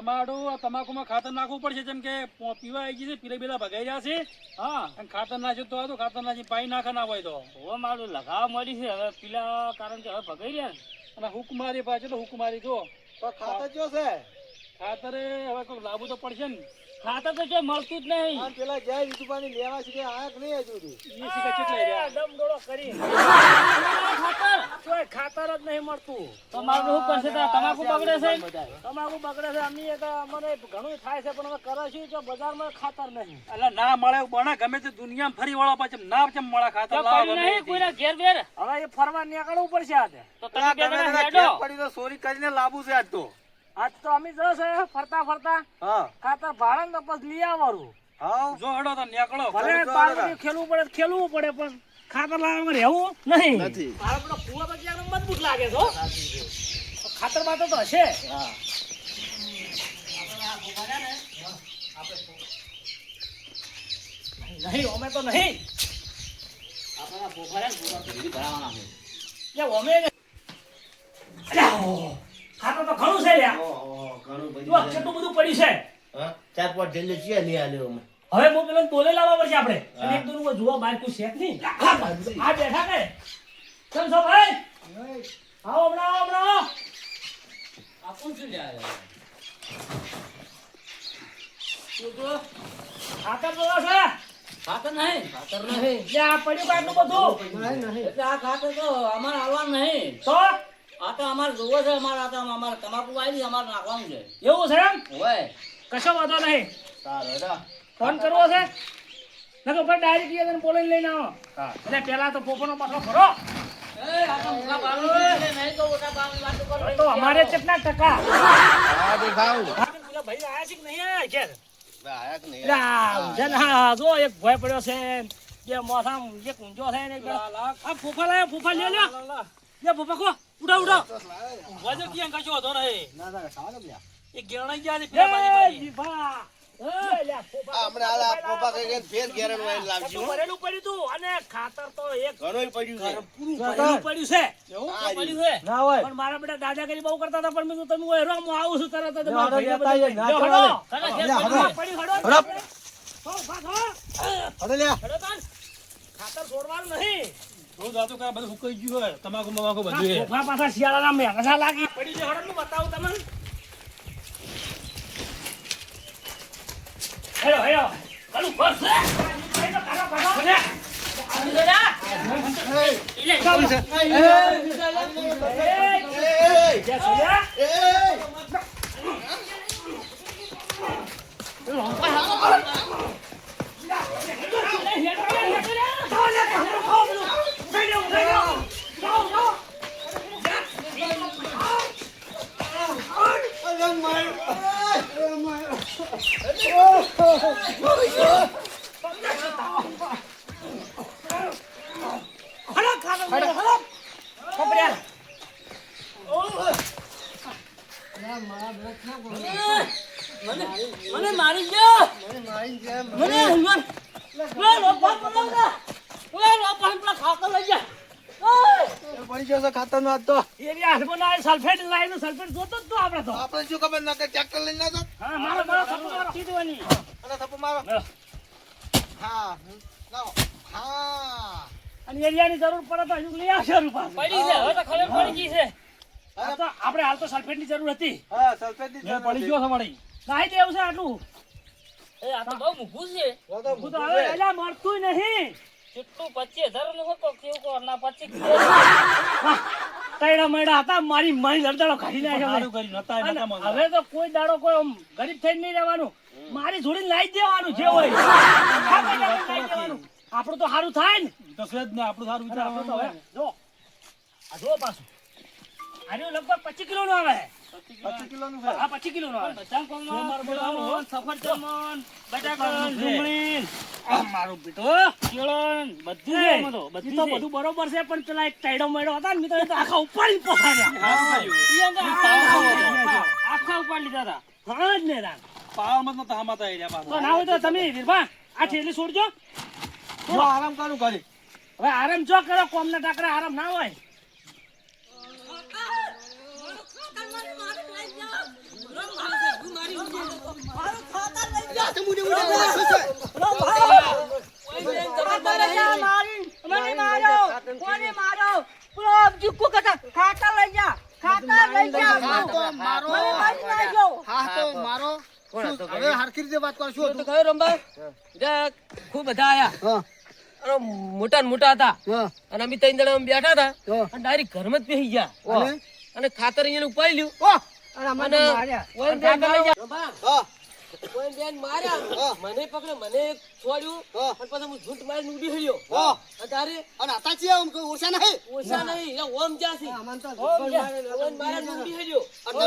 તમારું તમાકુમાં ખાતર નાખવું પડશે, જેમ કે પીવા આવી ગઈ છે, પીલા બેલા ભગાઈ રહ્યા છે. હા, અને ખાતર નાખ્યું તો આ ખાતર નાખી પાઈ નાખે ના હોય તો હવે મારું લગાવ મળી છે. હવે પીલા કારણ કે હવે ભગાઈ રહ્યા ને અને હુક મારી પાછળ તો હુક મારી જો તો ખાતર જો છે ખાતરે હવે કોઈ લાવવું તો પડશે ને. ખાતર તો જો મળતું જ નહીં. આ પેલા જય વિધુપાની લેવા છે કે આયા કે નહીં હજુ સુધી? એ શીખે કેટલા રહ્યા ડમડોળો કરી ખાતર કોઈ ખાતર જ નહીં મળતું. તમારું શું કરશે? તમાકુ બગડે છે, તમાકુ બગડે છે. અમને મને ઘણું થાય છે, પણ હવે કરે છે તો બજારમાં ખાતર નહીં. એટલે ના મળે બને ગમે તે દુનિયામાં ફરી વળો પાછું ના કેમ મળે ખાતર લાવો નહીં કોઈના ઘેર ઘેર હવે એ ફરવા નીકળવું પડશે આજે. તો તમે બે જણા હેડો. પડી તો ચોરી કરીને લાવવું છે આજ તો. આજ તો અમે જશે ફરતા ફરતા હા ખાતર ભાડે ને પછી લઈ આવવાનું. હા જો હડો તો નીકળો. ભલે બારબરી ખેલવું પડે ખેલવું પડે, પણ ખાતર લાવવામાં રહેવું નહીં. બારબરીનો કૂવો તો ક્યાંક મજબૂત લાગે છે હો. ખાતર બાતર તો હશે. નહીં અમે તો નહીં. ખાતર તો ઘણું છે લ્યા. જો કેટલું બધું પડ્યું છે. ચાર પાંચ ઢેલે છે લઈ આલ્યો અમે. હવે હું પેલો બોલે લાવવા પડશે આપણે. અને એક દોનું જોવા બહાર કોઈ શેક નહીં. આ બેઠા કે કેમ છો ભાઈ? આવો હમણાં હમણાં આપું છું લ્યા. ખાતર જોવા છે? ખાતર નહીં આ પડ્યું કાટલું બધું. એટલે આ ખાતર તો અમારે આવવાનું નહીં. તો આ તો અમારે જોવો છે. અમારે તમાકુ આવી અમારે નાખવાનું છે. એવું છે એમ? હોય કશો વાંધો નહીં. સારું ફોન કરવો છે નકર પર ડાયરેક્ટ બોલાઈને લઈને આવો. એટલે પેલા તો પોપોનો પાછો ખરો. આ તો મોટા પાડો છે, નહીં તો મોટા પાડવાની વાતો કરો. તો અમારે કેટલા ટકા? હા દેખાવ પેલા ભાઈ આયા છે કે નહીં આયા ઘેર? આયા કે નહીં? હા જો એક ભોય પડ્યો છે, બે મોથામ એક ઊંચો છે ને એક આ ફૂફા લાયો. ફૂફા લે લે ફૂફા કો ઉડાવ ઉડાવ. વજન ક્યાં કશો હતો નહીં. ના ખાવા લ્યા. એ ગેણાઈ ગયા છે પેલા બાજી બાજી. દીભા હમણાં આ પોપા કઈ ફેર ઘેરણ વાળી લાવજો. ભરેલું પડ્યું તું અને ખાતર તો એક ઘણું પડ્યું છે. ભરેલું પડ્યું છે. એવું હા, તો પડ્યું છે. ના હોય પણ મારા બેટા દાદાગીરી બહુ કરતા હતા, પણ મેં કીધું તમે હોય હું આવું છું તરત જ. ના, મારા ના, ભૈયા ના, બધા ના, લ્યો, ના, હડો. ના, ના, પડ્યું, હડો. હડપ. હો, ભાગ, હો. અરે લ્યા હડો તાન. ખાતર છોડવાનું નહીં. રોજ આતો કા બધું હુકાઈ ગયું હોય તમાકુ મમાકુ બધું છે. ફોફા પાછા શિયાળાના મેઘા લાગી પડી છે. હડો હું બતાવું તમને. હેલો હેલો કલું બસ હેલો કાકા કાકા બોલે આવી જરા ઇલે કામ છે. એ જે સુયા મને મારી ગયો. મને હનુમાન ખાતર લઈ જા. પડી ગયો છે ખાતર નો આજ તો. એની હાથમાં ના સલ્ફેટ લાઈનો સલ્ફેટ જોતો જ તો આપણે તો. આપણે શું ખબર ના કે ટ્રેક્ટર લઈને ના જાત? હા મારો મારો થપ્પો મારો કીધું અને થપ્પો મારો. હા લાવો. હા અને એરિયાની જરૂર પડે તો હજુ લઈ આવશે રૂપા. પડી છે હવે તો ખબર પડી ગઈ છે. આ તો આપણે હાલ તો સલ્ફેટની જરૂર હતી. હા સલ્ફેટ ની મેં પડી ગયો છે મારી. નાહી દેવું છે આટલું. એ આ તો બહુ મૂકવું છે. હું તો હવે એલા મળતું નહીં. કેટલું 25,000 નું હતો કેવું કો ના 25 તૈડા મૈડા હતા મારી મારી લડદાડો કાઢી નાખ્યો. સારું કર્યું નતા અને નતા મંગા. હવે તો કોઈ દાડો કોઈ આમ ગરીબ થઈને નહીં રહેવાનું. મારી જોડીને લાવી જ દેવાનું જે હોય. લાવી દેવાનું. આપણું તો સારું થાય ને. તો છે જ ને આપણું સારું અને આપણે તો હવે વિચારવાનું. જો આ જો પાછું આર્યો લગભગ 25 કિલો નો આવે. 25 કિલો નું છે. હા 25 કિલો નો આવે. બદામ કોમનો બોલાવો, સફરજન બટાકા ડુંગળી મારું બેટો કેળન બધું તો બધું બરોબર છે, પણ પેલા એક ટાઈડો મેળો હતા ને મેં તો એ તો આખા ઉપાડી પોસાડ્યા. આખા ઉપાડી લીધા હતા. હા જ ને રામ. પાવરમાં તો તામાં તો આઈ રહ્યા તો ના હોય તો તમે વીરભા આ ઠેલી છોડજો. હું આરામ કરું ઘરે. હવે આરામ જો કરો, કોમના ટાકરા આરામ ના હોય. મુડી ઉડે શું છે મને મારો કોને મારો પૂરો જીકુ કતા ખાતા લઈ જા હા તો મારો મને મારી નાખ્યો હા તો મારો હવે હરખી રીતે વાત કરશું તો કયો રંબા ખૂબ બધા આયા હા અરે મોટા ને મોટા હતા હા અને અમે ત્રણ જણા અમે બેઠા હતા હા. અને ડાયરેક્ટ ઘરમાં જ બેસી ગયા અને? અને ખાતર અહીંયા ઉપાડી લ્યું ઓહ અને અને મને માર્યા ઓય બેન માર્યા. રંભા, હા ઓય બેન માર્યા હા. મને પકડે મને છોડ્યું હા. અને પછી હું ઝૂંટ મારીને ઉડી હળ્યો હા. અને તારે અને આતા છીએ આમ કોઈ ઓછા નહીં ઓછા નહીં એ ઓમ જાસી અમન તો ઓમ મારીને ઉડી હળ્યો અને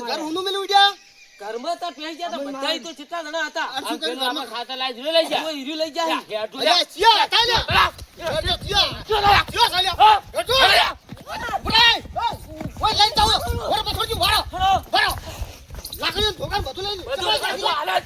ઘર હુનું મેલું ઉડ્યા ઘરમાં તો પહેરી ગયા હતા બધાય તો કેટલા જણા હતા અને શું કર્યું ઘરમાં? ખાતર લાવી જોઈ લઈ જા ઓય હીરું લઈ જા અરે ચિયા હતા ને અરે ચિયા સાલ્યા હેઠો બુડાઈ ઓય લઈ જાવ ઓરે બસોજી વાળો વાળો લાકડીનું ધોકાન બધું લઈ યાદી વાળો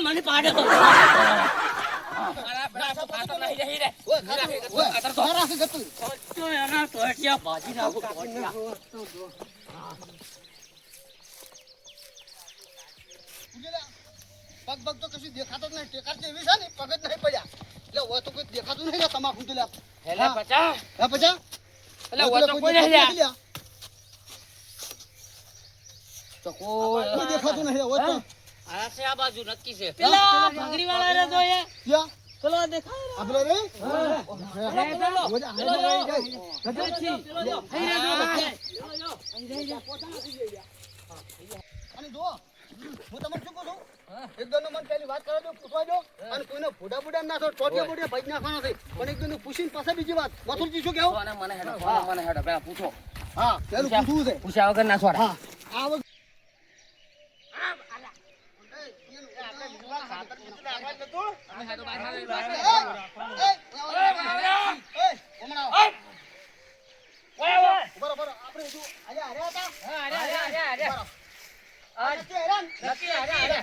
મને પાડે તો ભાજી નાખો પગ પગ તો કશું દેખાતો જ નહીં ટેકાર જેવી છે ને પગ જ નહીં પડ્યા એટલે હોય તો કોઈ દેખાતું નહીં તમાકુ તો લ્યા હેલા પચા હા પછી એટલે હોય તો કોઈ નહીં લ્યા તો કોઈ દેખાતું નહીં હોય તો આ છે આ બાજુ નક્કી છે પેલા ભંગરી વાળા રે તો એ ક્યાં પેલો દેખાય આ પેલો રે અને જો હું તમને શું કહું છું એકદમ મને પેલી વાત કરવા દો પૂછવા દો અને કોઈને ફોડા ફોડા ના થો ટોટિયા બોટિયા ભાઈ નાખવાના છે પણ એકદમ પૂછીને પાછા બીજી વાત મથુરજી શું કેવું મને હેડો પેલા પૂછો હા પેલું પૂછવું છે પૂછ્યા વગર ના છોડ હા આ વખત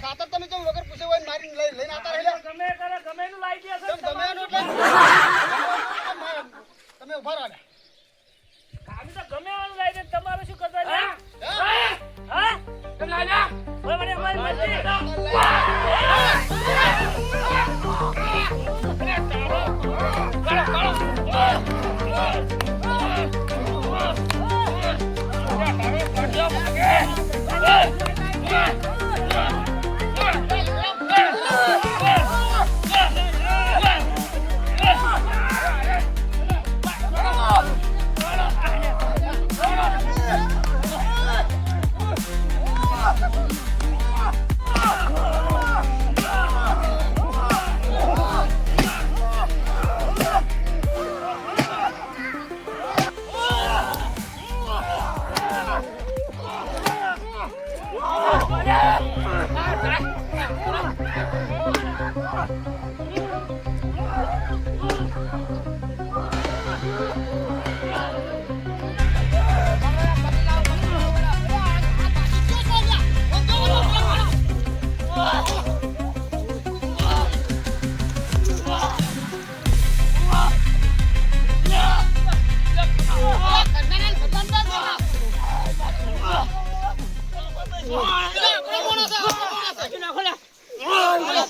ખાતર તમે કેમ વગર પૂછે હોય મારી લઈને આવતા રહેલા ગમે કરે ગમે નું લાઈ દે છે તમે તમે ઉભા રહો ખાલી તો ગમે વાનું લાઈ દે તમારું શું કરતા છે હા તમે લાઈ લે ઓય મને અમારી મરજી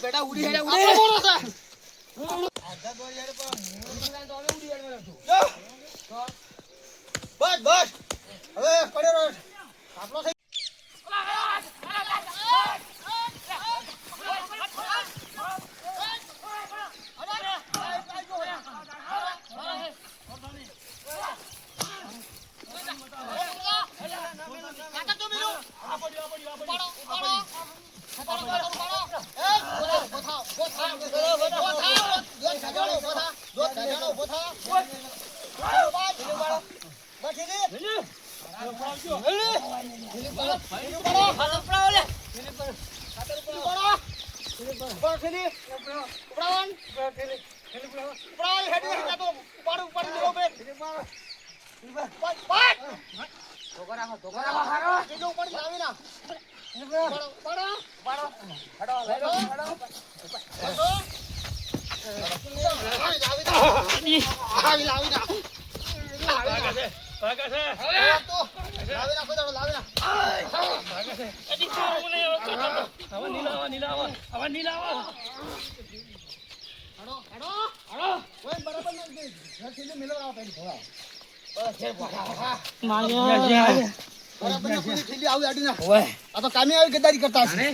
બેટા ઉડી હેડે ઉડી બસ બસ હવે પડ્યો આપણો થઈ થા બસ ઠીલી ઠીલી પાડો ખાતર પડાવો લે ખાતર પડાવો બસ ઠીલી પડાવન પડાવો હેડી હેડી તો ઉપાડ દેવો બે ધોકા રાખો હારો સીધો ઉપર લાવી ના પાડો આ તો કામે આવી ગદ્દારી કરતા હશે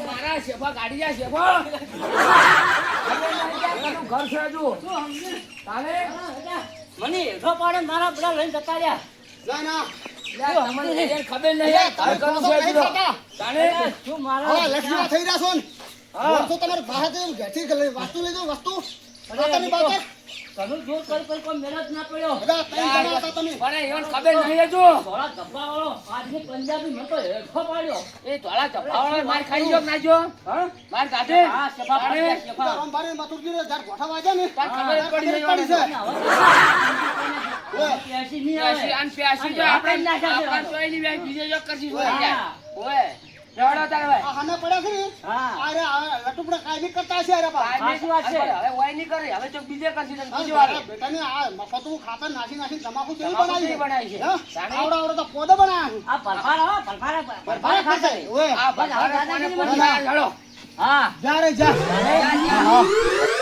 મારા શેફા ગાડી જા શેફા ઘર છે હજુ તારે મને હેઠો પાડે મારા બધા લઈને જતા રહ્યા તમને ખબર નહીં તારે ઘરનું છે હજુ તારે શું મારા લક્ષ્મી થઈ રહ્યા છો ને તમારે બહાર ઘેરથી વસ્તુ લઈ જાઓ વસ્તુ ખાતરની બાબત ઘણું જોર કરી કોઈ મહેનત ના પડ્યો બધા ત્રણ જણા હતા તમે પણ એવન ખબર નહીં હજુ ધોળા ધબ્બા વાળો આજે પંજાબી મને તો હેઠો પાડ્યો એ ધોળા ચપાવાળા માર ખાઈ ગયો ના જો હા માર કાઢે હા શેફા તારે શેફા રમભારે મથુરજીને જાર ગોઠા વાગ્યા ને તાર ખબર જ પડી ખબર જાય પ્યાસી નહીં આવે પ્યાસી આન પ્યાસી જો આપણે ચોઈની બેગ બીજે જો કરશી ઓય રેવડો તારે ભાઈ આ હાના પડ્યા છે ને હા અરે લટુપડા કાયમી કરતા છે અરે બા સાચી વાત છે. હવે ઓય નહીં કરે હવે ચોક બીજે કરશી તને બીજી વાર બેટાને આ મફતું ખાતર નાખી તમાકુ કેવી તમાકુ બનાવી કેવી બનાવી છે? હા? જાણે? આવડા તો પોદા બનાવ્યા આ ભરભારા ભરભારે ખાતર ઓય આ બધા કોને કોને લડો હા જા રે જા હા